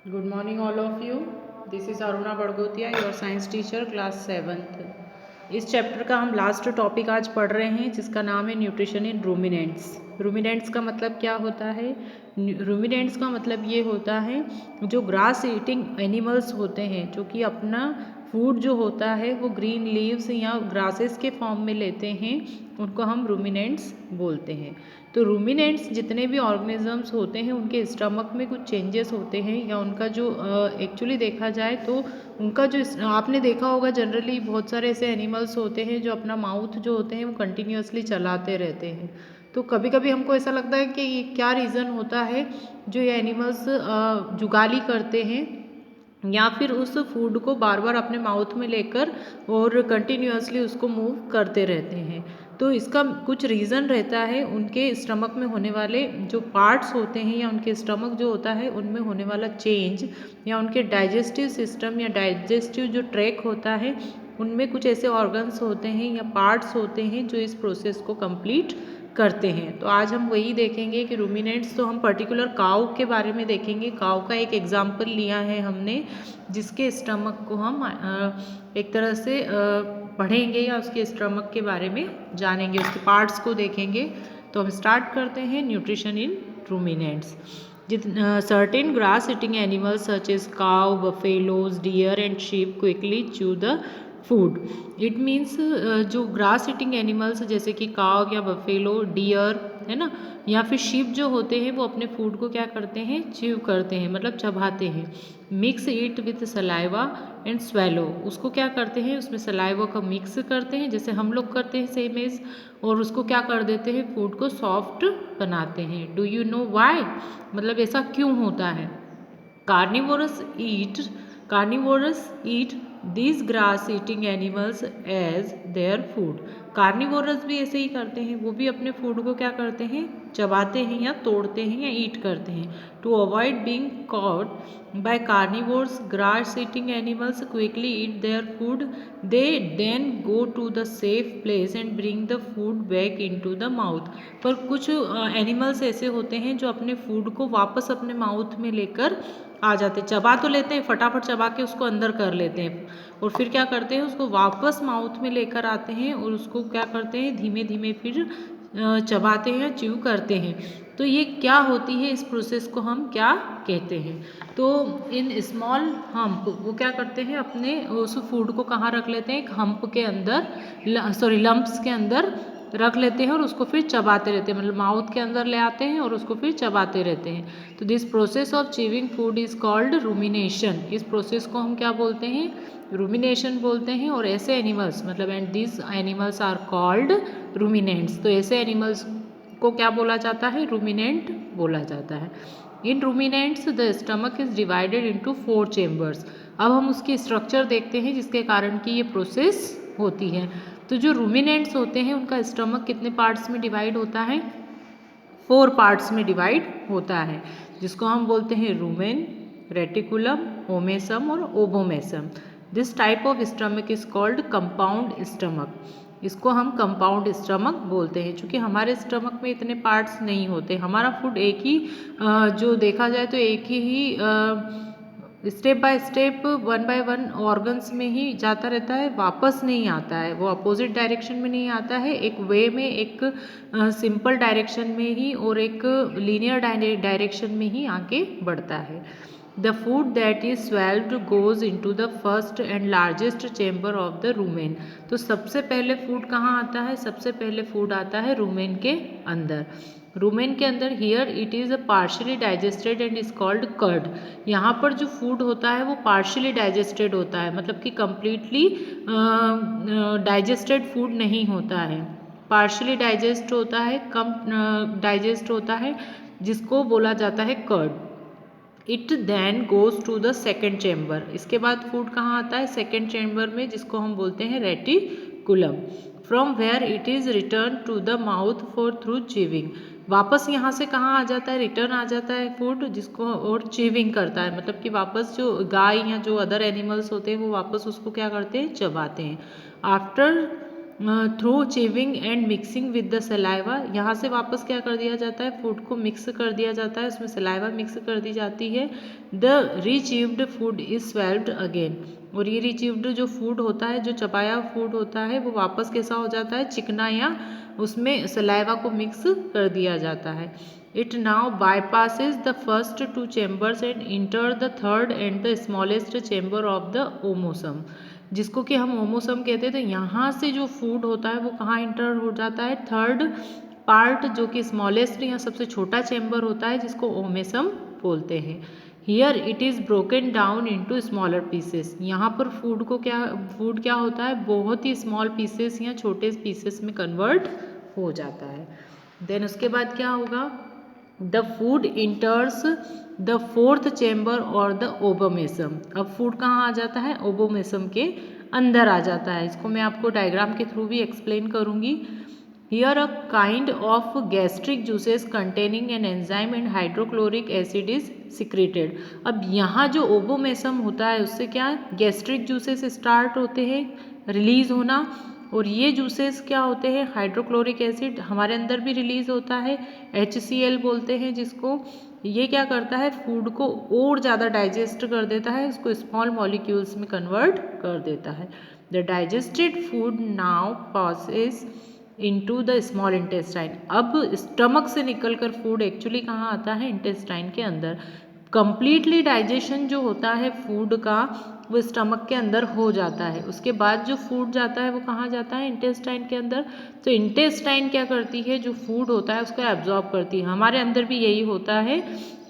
Good morning, all of you. This is Aruna Bड़गोतिया, your science teacher, class 7th. इस chapter का हम last topic आज पढ़ रहे हैं जिसका नाम है न्यूट्रिशन इन रूमिनेंट्स। रूमिनेंट्स का मतलब क्या होता है? रूमिनेंट्स का मतलब ये होता है जो ग्रास ईटिंग एनिमल्स होते हैं, जो कि अपना फूड जो होता है वो ग्रीन लीव्स या ग्रासेस के फॉर्म में लेते हैं, उनको हम रूमिनेंट्स बोलते हैं। तो रूमिनेंट्स जितने भी ऑर्गेनिजम्स होते हैं उनके स्टमक में कुछ चेंजेस होते हैं, या उनका जो एक्चुअली देखा जाए तो उनका जो आपने देखा होगा जनरली बहुत सारे ऐसे एनिमल्स होते हैं जो अपना माउथ जो होते हैं वो कंटिन्यूअसली चलाते रहते हैं। तो कभी कभी हमको ऐसा लगता है कि ये क्या रीज़न होता है जो ये एनिमल्स जुगाली करते हैं या फिर उस फूड को बार बार अपने माउथ में लेकर और कंटिन्यूअसली उसको मूव करते रहते हैं। तो इसका कुछ रीज़न रहता है, उनके स्टमक में होने वाले जो पार्ट्स होते हैं या उनके स्टमक जो होता है उनमें होने वाला चेंज, या उनके डाइजेस्टिव सिस्टम या डाइजेस्टिव जो ट्रैक होता है उनमें कुछ ऐसे ऑर्गन्स होते हैं या पार्ट्स होते हैं जो इस प्रोसेस को कंप्लीट करते हैं। तो आज हम वही देखेंगे कि रूमिनेंट्स, तो हम पर्टिकुलर काऊ के बारे में देखेंगे। काऊ का एक एग्जाम्पल लिया है हमने, जिसके स्टमक को हम एक तरह से पढ़ेंगे या उसके स्टमक के बारे में जानेंगे, उसके पार्ट्स को देखेंगे। तो हम स्टार्ट करते हैं nutrition in ruminants. Certain grass eating animals such as cow, buffaloes, deer and sheep quickly chew the food. It means जो ग्रास ईटिंग एनिमल्स जैसे कि काव या बफेलो, डियर है ना, या फिर शीप जो होते हैं वो अपने फूड को क्या करते हैं, च्यू करते हैं, मतलब चबाते हैं। Mix it with saliva and swallow, उसको क्या करते हैं, उसमें सलाइवा का मिक्स करते हैं जैसे हम लोग करते हैं सेम एज, और उसको क्या कर देते हैं, फूड को सॉफ्ट बनाते हैं। डू यू नो वाई, मतलब ऐसा क्यों होता है? Carnivorous eat Carnivores eat these grass eating animals as their food। Carnivorous भी ऐसे ही करते हैं, वो भी अपने फूड को क्या करते हैं, चबाते हैं या तोड़ते हैं या ईट करते हैं। To avoid being caught by carnivores, grass eating animals quickly eat their food. They then go to the safe place and bring the food back into the mouth. पर कुछ एनिमल्स ऐसे होते हैं जो अपने फूड को वापस अपने माउथ में लेकर आ जाते, चबा तो लेते हैं, फटाफट चबा के उसको अंदर कर लेते हैं, और फिर क्या करते हैं, उसको वापस माउथ में लेकर आते हैं और उसको क्या करते हैं, धीमे धीमे फिर चबाते हैं, च्यू करते हैं। तो ये क्या होती है, इस प्रोसेस को हम क्या कहते हैं? तो इन स्मॉल हम्प, वो क्या करते हैं, अपने उस फूड को कहाँ रख लेते हैं, एक हम्प के अंदर, सॉरी लम्प्स के अंदर रख लेते हैं और उसको फिर चबाते रहते हैं, मतलब माउथ के अंदर ले आते हैं और उसको फिर चबाते रहते हैं। तो this process of chewing food is called rumination. इस प्रोसेस को हम क्या बोलते हैं, रूमिनेशन बोलते हैं। और ऐसे एनिमल्स, मतलब and this animals are called ruminants. तो ऐसे एनिमल्स को क्या बोला जाता है, रूमिनेंट बोला जाता है। In ruminants the stomach is divided into 4 chambers. अब हम उसकी स्ट्रक्चर देखते हैं जिसके कारण कि ये प्रोसेस होती है। तो जो रूमिनेंट्स होते हैं उनका स्टमक कितने पार्ट्स में डिवाइड होता है, 4 पार्ट्स में डिवाइड होता है, जिसको हम बोलते हैं रूमेन, रेटिकुलम, ओमेसम और abomasum. This type of stomach is called compound stomach. इसको हम कंपाउंड स्टमक बोलते हैं, क्योंकि हमारे स्टमक में इतने पार्ट्स नहीं होते। हमारा फूड एक ही जो देखा जाए तो एक ही step by step, one by one organs में ही जाता रहता है, वापस नहीं आता है, वो अपोजिट डायरेक्शन में नहीं आता है, एक वे में, एक सिंपल डायरेक्शन में ही और एक लीनियर डायरेक्शन में ही आगे बढ़ता है। The food that is swallowed goes into the first and largest chamber of the rumen. तो सबसे पहले फूड कहाँ आता है, सबसे पहले फूड आता है रूमेन के अंदर। रूमेन के अंदर here it is partially digested and is called curd. यहाँ पर जो फूड होता है वो पार्शियली डाइजेस्टेड होता है, मतलब कि कंप्लीटली डाइजेस्टेड फूड नहीं होता है, पार्शियली डाइजेस्ट होता है, कम डाइजेस्ट होता है, जिसको बोला जाता है curd. It then goes to the second chamber. इसके बाद फूड कहाँ आता है, सेकेंड चेम्बर में, जिसको हम बोलते हैं reticulum. From where it is return to the mouth for through chewing. वापस यहाँ से कहाँ आ जाता है, रिटर्न आ जाता है फूड, जिसको और च्यूइंग करता है, मतलब कि वापस जो गाय या जो अदर एनिमल्स होते हैं वो वापस उसको क्या करते हैं, चबाते हैं। After through chewing and mixing with the saliva, यहाँ से वापस क्या कर दिया जाता है, फूड को मिक्स कर दिया जाता है, उसमें सलाइवा मिक्स कर दी जाती है। द रिचीव्ड फूड इज स्वेल्व्ड अगेन, और ये रिचीव्ड जो फूड होता है, जो चबाया फूड होता है, वो वापस कैसा हो जाता है, चिकना, या उसमें सलाइवा को मिक्स कर दिया जाता है। It now bypasses the first two chambers and enter the third and the smallest chamber of the omasum, जिसको कि हम ओमोसम कहते हैं। तो यहाँ से जो फूड होता है वो कहाँ इंटर हो जाता है, थर्ड पार्ट जो कि स्मॉलेस्ट या सबसे छोटा चैम्बर होता है, जिसको ओमेसम बोलते हैं। Here it is broken down into smaller pieces, यहाँ पर फूड क्या होता है, बहुत ही स्मॉल पीसेस या छोटे पीसेस में कन्वर्ट हो जाता है। देन उसके बाद क्या होगा, the food इंटर्स the fourth chamber और द ओबोमेसम, अब फूड कहाँ आ जाता है, ओबोमेसम के अंदर आ जाता है। इसको मैं आपको डायग्राम के थ्रू भी एक्सप्लेन करूँगी। Here a kind of gastric juices containing an enzyme and hydrochloric acid is secreted, अब यहाँ जो ओबोमेसम होता है उससे क्या गैस्ट्रिक जूसेस स्टार्ट होते हैं रिलीज होना, और ये जूसेस क्या होते हैं, हाइड्रोक्लोरिक एसिड हमारे अंदर भी रिलीज होता है, HCl बोलते हैं जिसको। ये क्या करता है, फूड को और ज़्यादा डाइजेस्ट कर देता है, उसको स्मॉल मॉलिक्यूल्स में कन्वर्ट कर देता है। The digested food now passes into the small intestine, अब स्टमक से निकलकर फूड एक्चुअली कहाँ आता है, इंटेस्टाइन के अंदर। कंप्लीटली डाइजेशन जो होता है फूड का वो स्टमक के अंदर हो जाता है, उसके बाद जो फूड जाता है वो कहाँ जाता है, इंटेस्टाइन के अंदर। तो इंटेस्टाइन क्या करती है, जो फूड होता है उसको एब्जॉर्ब करती है। हमारे अंदर भी यही होता है,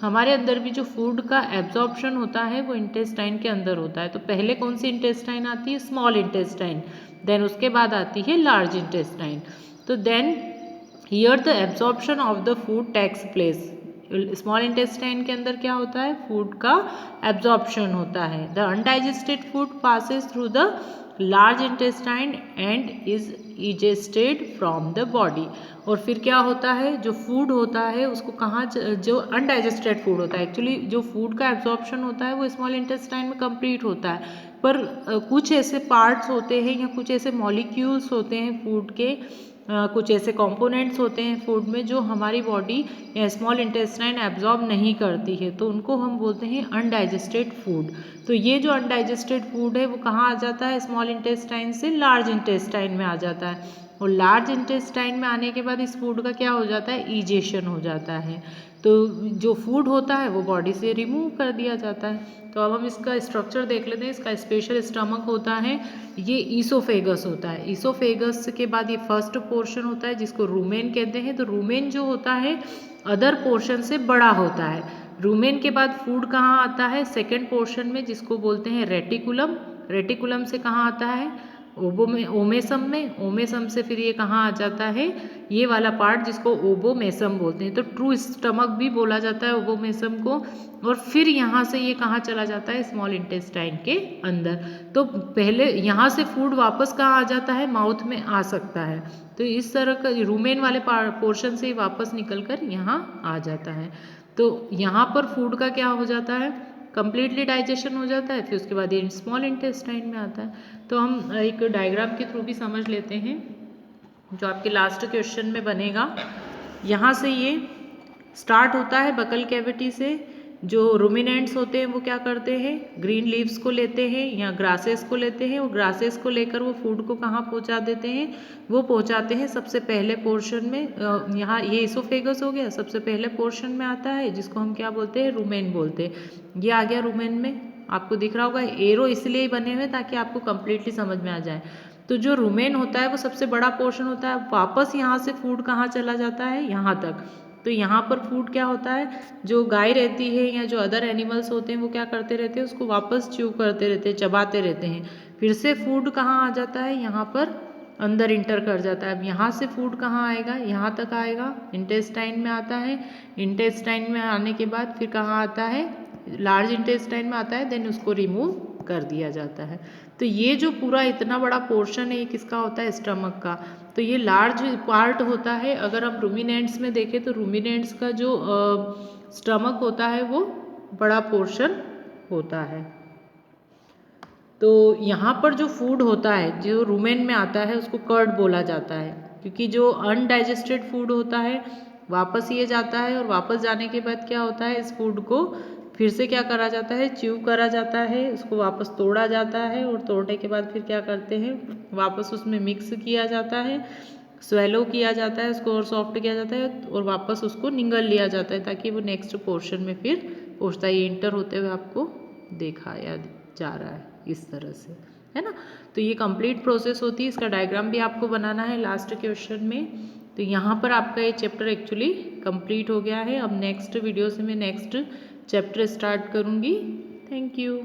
हमारे अंदर भी जो फूड का एब्जॉर्प्शन होता है वो इंटेस्टाइन के अंदर होता है। तो पहले कौन सी इंटेस्टाइन आती है, स्मॉल इंटेस्टाइन, देन उसके बाद आती है लार्ज इंटेस्टाइन। तो then here the absorption of the food takes place, small intestine के अंदर क्या होता है, फूड का एब्जॉर्प्शन होता है। The undigested food passes through the large intestine and is egested from the body, और फिर क्या होता है, जो फूड होता है उसको कहाँ, जो अनडाइजेस्टेड फूड होता है, एक्चुअली जो फूड का एब्जॉर्प्शन होता है वो स्मॉल इंटेस्टाइन में कंप्लीट होता है, पर कुछ ऐसे पार्ट्स होते हैं या कुछ ऐसे मॉलिक्यूल्स होते हैं फूड के, कुछ ऐसे कंपोनेंट्स होते हैं फूड में जो हमारी बॉडी या स्मॉल इंटेस्टाइन एब्जॉर्ब नहीं करती है, तो उनको हम बोलते हैं अनडाइजेस्टेड फूड। तो ये जो अनडाइजेस्टेड फूड है वो कहाँ आ जाता है, स्मॉल इंटेस्टाइन से लार्ज इंटेस्टाइन में आ जाता है, और लार्ज इंटेस्टाइन में आने के बाद इस फूड का क्या हो जाता है, इजेशन हो जाता है। तो जो फूड होता है वो बॉडी से रिमूव कर दिया जाता है। तो अब हम इसका स्ट्रक्चर देख लेते हैं। इसका स्पेशल स्टमक होता है, ये ईसोफेगस होता है। ईसोफेगस के बाद ये फर्स्ट पोर्शन होता है जिसको रूमेन कहते हैं। तो रूमेन जो होता है अदर पोर्शन से बड़ा होता है। रूमेन के बाद फूड कहाँ आता है, सेकेंड पोर्शन में, जिसको बोलते हैं रेटिकुलम। रेटिकुलम से कहाँ आता है, ओमेसम में। ओमेसम से फिर ये कहाँ आ जाता है, ये वाला पार्ट जिसको ओबोमेसम बोलते हैं। तो ट्रू स्टमक भी बोला जाता है ओबोमेसम को। और फिर यहाँ से ये कहाँ चला जाता है, स्मॉल इंटेस्टाइन के अंदर। तो पहले यहाँ से फूड वापस कहाँ आ जाता है, माउथ में आ सकता है। तो इस तरह का रूमेन वाले पोर्शन से ही वापस निकल कर यहाँ आ जाता है। तो यहाँ पर फूड का क्या हो जाता है, कंप्लीटली डाइजेशन हो जाता है, फिर उसके बाद ये स्मॉल इंटेस्टाइन में आता है। तो हम एक डायग्राम के थ्रू भी समझ लेते हैं जो आपके लास्ट क्वेश्चन में बनेगा। यहाँ से ये स्टार्ट होता है बकल कैविटी से। जो रूमिनेंट्स होते हैं वो क्या करते हैं, ग्रीन लीव्स को लेते हैं या ग्रासेस को लेते हैं, और ग्रासेस को लेकर वो फूड को कहाँ पहुँचा देते हैं, वो पहुँचाते हैं सबसे पहले पोर्शन में। यहाँ ये इसोफेगस हो गया, सबसे पहले पोर्शन में आता है जिसको हम क्या बोलते हैं, रूमेन बोलते हैं। ये आ गया रूमेन में, आपको दिख रहा होगा एरो इसलिए ही बने हुए ताकि आपको कंप्लीटली समझ में आ जाए। तो जो रूमेन होता है वो सबसे बड़ा पोर्शन होता है। वापस यहाँ से फूड कहाँ चला जाता है, यहाँ तक। तो यहाँ पर फूड क्या होता है, जो गाय रहती है या जो अदर एनिमल्स होते हैं वो क्या करते रहते हैं, उसको वापस च्यू करते रहते हैं, चबाते रहते हैं। फिर से फूड कहाँ आ जाता है, यहाँ पर अंदर इंटर कर जाता है। अब यहाँ से फूड कहाँ आएगा, यहाँ तक आएगा, इंटेस्टाइन में आता है। इंटेस्टाइन में आने के बाद फिर कहाँ आता है, लार्ज इंटेस्टाइन में आता है, देन उसको रिमूव कर दिया जाता है। तो ये जो पूरा इतना बड़ा पोर्शन है ये किसका होता है, स्टमक का। तो ये लार्ज पार्ट होता है। अगर हम रूमिनेंट्स में देखें तो रूमिनेंट्स का जो स्टमक होता है वो बड़ा पोर्शन होता है। तो यहाँ पर जो फूड होता है जो रूमेन में आता है उसको कर्ड बोला जाता है, क्योंकि जो अनडाइजेस्टेड फूड होता है वापस ये जाता है और वापस जाने के बाद क्या होता है, इस फूड को फिर से क्या करा जाता है, च्यू करा जाता है, उसको वापस तोड़ा जाता है और तोड़ने के बाद फिर क्या करते हैं, वापस उसमें मिक्स किया जाता है, स्वेलो किया जाता है, उसको और सॉफ्ट किया जाता है और वापस उसको निगल लिया जाता है ताकि वो नेक्स्ट पोर्शन में फिर पहुँचता है। ये इंटर होते हुए आपको दिखाया जा रहा है इस तरह से, है ना। तो ये कंप्लीट प्रोसेस होती है, इसका डायग्राम भी आपको बनाना है लास्ट क्वेश्चन में। तो यहाँ पर आपका ये चैप्टर एक्चुअली कंप्लीट हो गया है। अब नेक्स्ट वीडियो से मैं नेक्स्ट चैप्टर स्टार्ट करूँगी। Thank you.